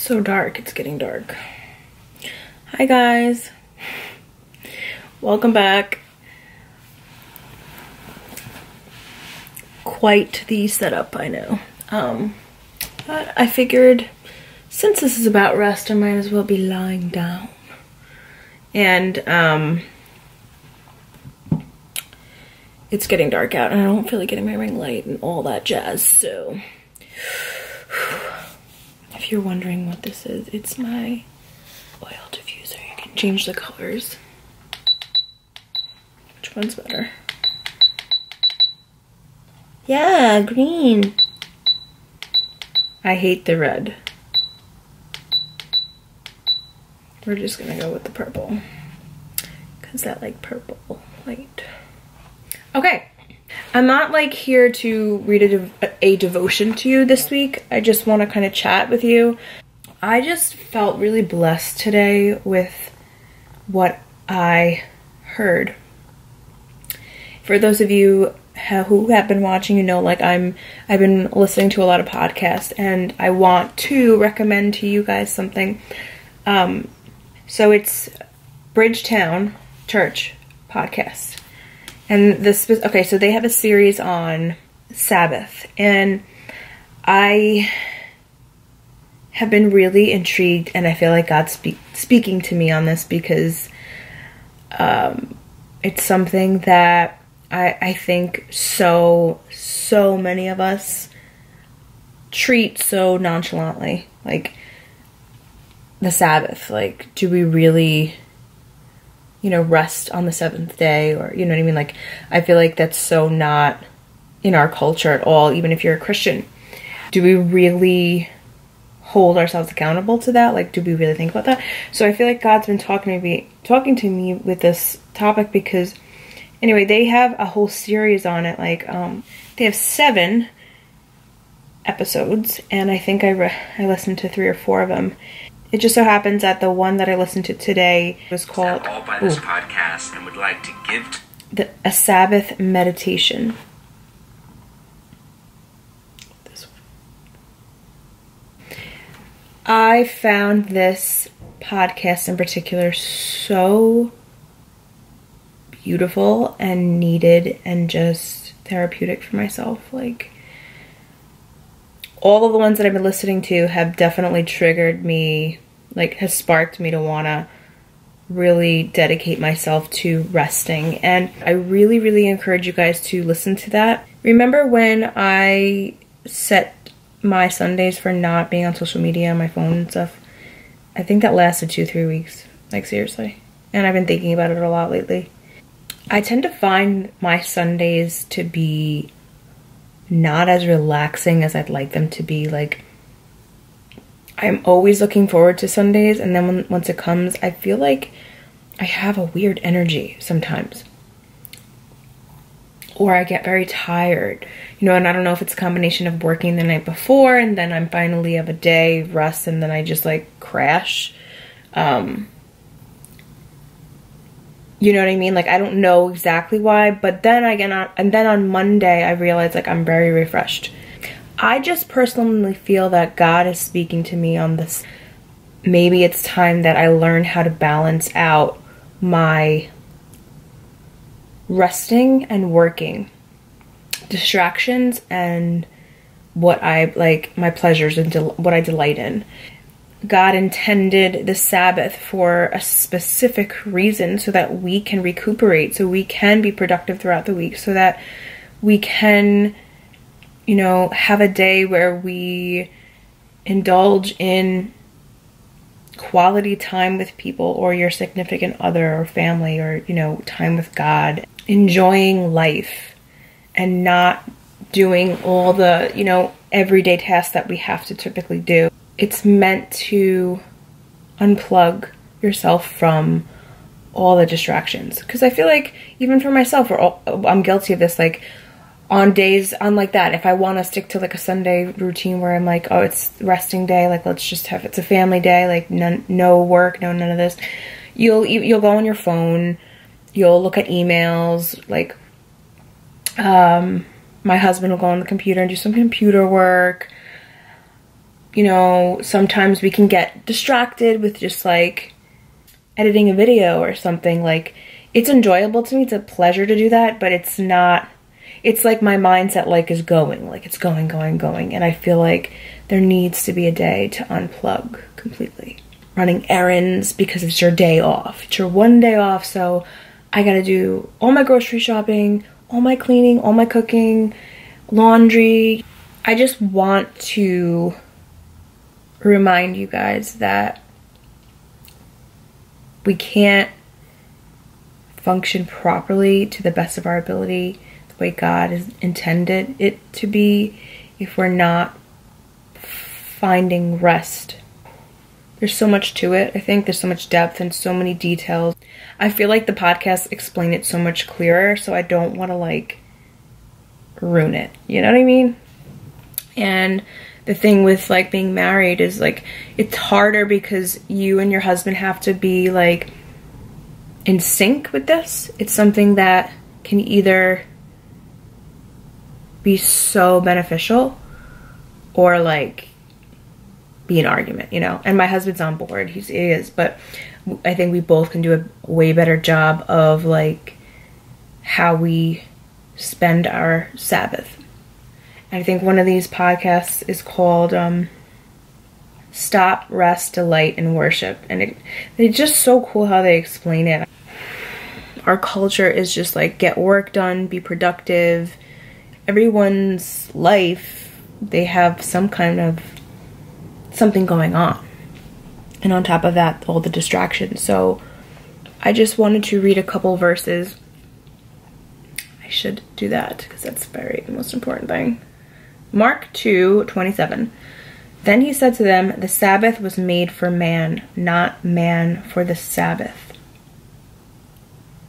so dark. It's getting dark. Hi guys. Welcome back. Quite the setup, I know. But I figured since this is about rest, I might as well be lying down. And it's getting dark out and I don't feel like getting my ring light and all that jazz, so if you're wondering what this is, it's my oil diffuser. You can change the colors. Which one's better? Yeah, green. I hate the red. We're just gonna go with the purple because I like purple light. Okay, I'm not like here to read a devotion to you this week. I just want to kind of chat with you. I just felt really blessed today with what I heard. For those of you who have been watching, you know, like I've been listening to a lot of podcasts, and I want to recommend to you guys something. So it's Bridgetown Church podcast. And this, okay, so they have a series on Sabbath, and I have been really intrigued, and I feel like God's speaking to me on this because it's something that I think so many of us treat so nonchalantly, like the Sabbath. Like, do we really, you know, rest on the seventh day? Or, you know what I mean? Like, I feel like that's so not in our culture at all, even if you're a Christian. Do we really hold ourselves accountable to that? Like, do we really think about that? So I feel like God's been talking to me with this topic because, anyway, they have a whole series on it. Like, they have 7 episodes, and I think I listened to 3 or 4 of them. It just so happens that the one that I listened to today was called all by this podcast and would like to give a Sabbath meditation. This one. I found this podcast in particular so beautiful and needed and just therapeutic for myself. Like, all of the ones that I've been listening to have definitely triggered me, like has sparked me to want to really dedicate myself to resting. And I really, really encourage you guys to listen to that. Remember when I set my Sundays for not being on social media, my phone and stuff? I think that lasted 2-3 weeks, like seriously. And I've been thinking about it a lot lately. I tend to find my Sundays to be not as relaxing as I'd like them to be. Like, I'm always looking forward to Sundays, and then once it comes, I feel like I have a weird energy sometimes. Or I get very tired, you know, and I don't know if it's a combination of working the night before, and then I'm finally have a day of rest, and then I just like crash. You know what I mean? Like, I don't know exactly why, but then on Monday, I realized like I'm very refreshed. I just personally feel that God is speaking to me on this. Maybe it's time that I learn how to balance out my resting and working, distractions, and what I like, my pleasures and what I delight in. God intended the Sabbath for a specific reason, so that we can recuperate, so we can be productive throughout the week, so that we can, you know, have a day where we indulge in quality time with people, or your significant other or family, or, you know, time with God, enjoying life and not doing all the, you know, everyday tasks that we have to typically do. It's meant to unplug yourself from all the distractions. Because I feel like, even for myself, I'm guilty of this. Like, on days like that, if I want to stick to like a Sunday routine where I'm like, oh, it's resting day, like let's just have, it's a family day, like no work, none of this. You'll go on your phone, you'll look at emails, like my husband will go on the computer and do some computer work. you know, sometimes we can get distracted with just like editing a video or something. Like, it's enjoyable to me, it's a pleasure to do that, but it's not, it's like my mindset like is going, like it's going, and I feel like there needs to be a day to unplug completely. Running errands because it's your day off. It's your one day off, so I gotta do all my grocery shopping, all my cleaning, all my cooking, laundry. I just want to remind you guys that we can't function properly to the best of our ability, the way God has intended it to be, if we're not finding rest. There's so much to it. I think there's so much depth and so many details. I feel like the podcast explained it so much clearer, so I don't want to like ruin it. You know what I mean? And the thing with like being married is like, it's harder because you and your husband have to be like in sync with this. It's something that can either be so beneficial or like be an argument, you know. And my husband's on board, he is, but I think we both can do a way better job of like how we spend our Sabbath. And I think one of these podcasts is called Stop, Rest, Delight, and Worship, and it's just so cool how they explain it. Our culture is just like, get work done, be productive. Everyone's life, they have some kind of something going on, and on top of that, all the distractions. So I just wanted to read a couple verses. I should do that because that's the most important thing. Mark 2:27. Then he said to them, the Sabbath was made for man, not man for the Sabbath.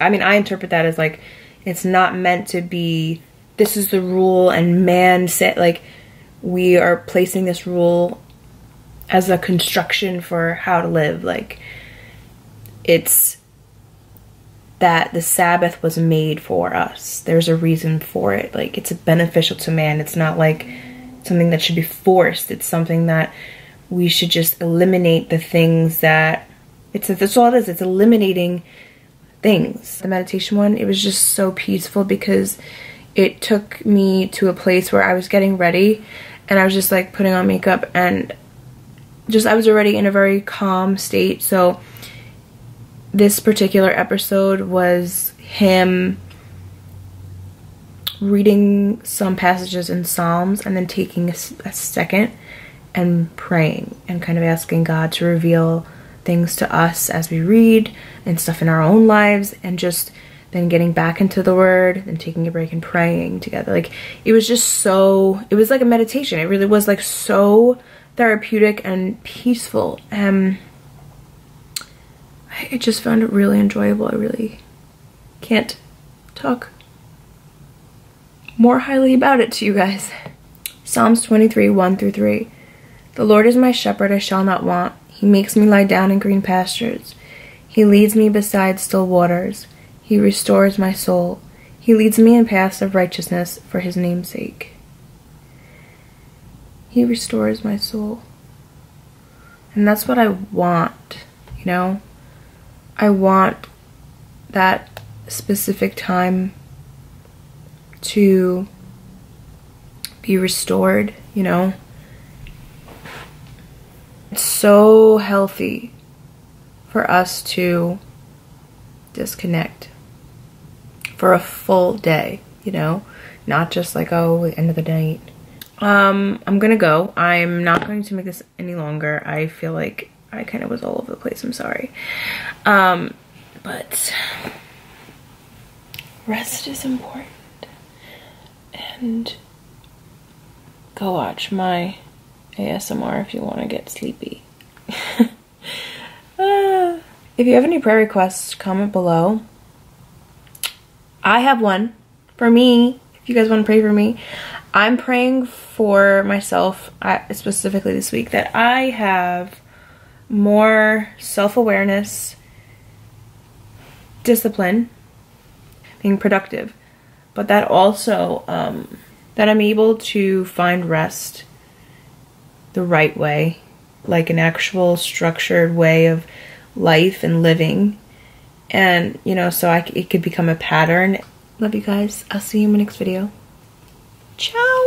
I mean, I interpret that as like, it's not meant to be, this is the rule and man said, like, we are placing this rule as a construction for how to live. Like, it's that the Sabbath was made for us. There's a reason for it. Like, it's beneficial to man. It's not like something that should be forced. It's something that we should just eliminate the things that, that's all it is. It's eliminating things. The meditation one, it was just so peaceful because it took me to a place where I was getting ready and I was just like putting on makeup and just, I was already in a very calm state. So this particular episode was him reading some passages in Psalms and then taking a second and praying and kind of asking God to reveal things to us as we read and stuff in our own lives, and just then getting back into the Word and taking a break and praying together. Like, it was just so, it was like a meditation. It really was like so therapeutic and peaceful. I just found it really enjoyable. I really can't talk more highly about it to you guys. Psalms 23:1-3. The Lord is my shepherd, I shall not want. He makes me lie down in green pastures. He leads me beside still waters. He restores my soul. He leads me in paths of righteousness for his name's sake. He restores my soul. And that's what I want, you know? I want that specific time to be restored, you know? It's so healthy for us to disconnect for a full day, you know? Not just like, oh, end of the night. I'm gonna go. I'm not going to make this any longer. I feel like I kind of was all over the place. I'm sorry. But rest is important. And go watch my ASMR if you want to get sleepy. If you have any prayer requests, comment below. I have one for me. If you guys want to pray for me, I'm praying for myself specifically this week that I have more self-awareness, discipline, being productive, but that also that I'm able to find rest the right way, like an actual structured way of life and living. And, you know, so it could become a pattern. Love you guys. I'll see you in my next video. Ciao!